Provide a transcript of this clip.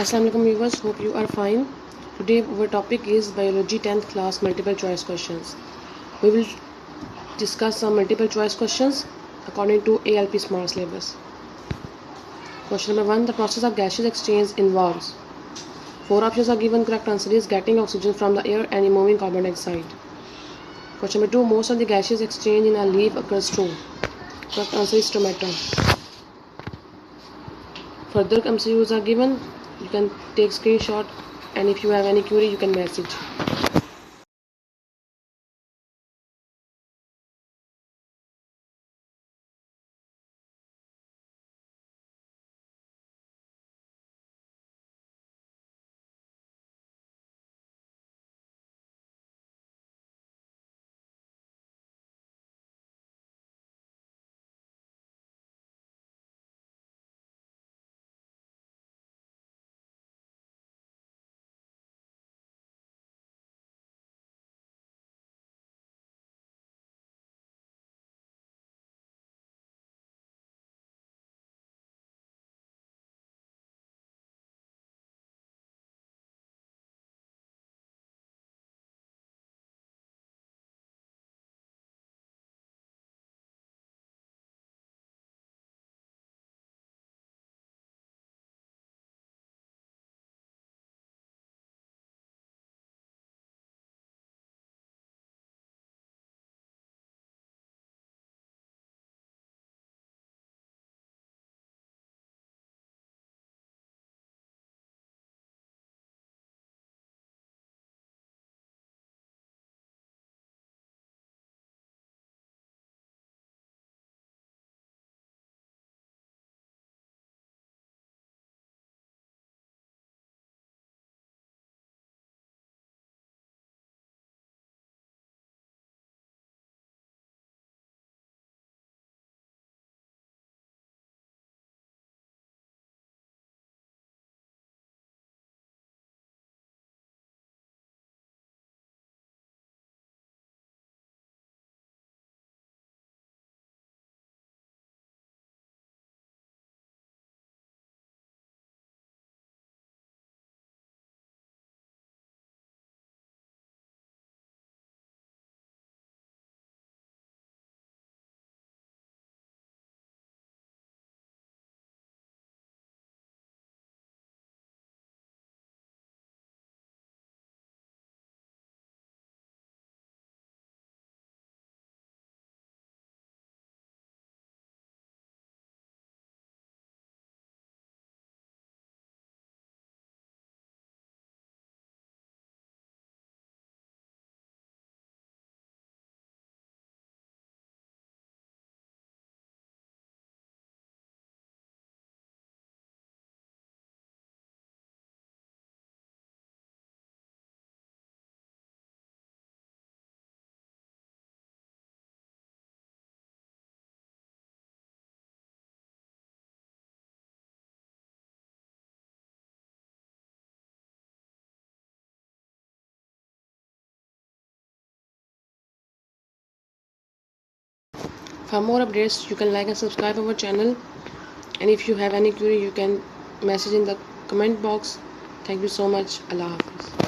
Assalamu alaikum viewers, hope you are fine. Today our topic is biology 10th class multiple choice questions. We will discuss some multiple choice questions according to ALP Smart Syllabus. Question number 1. The process of gaseous exchange involves. 4 options are given. Correct answer is getting oxygen from the air and removing carbon dioxide. Question number 2. Most of the gaseous exchange in a leaf occurs through. Correct answer is stomata. Further MCQs are given. You can take screenshot, and if you have any query you can message. For more updates, you can like and subscribe our channel. And if you have any query, you can message in the comment box. Thank you so much. Allah Hafiz.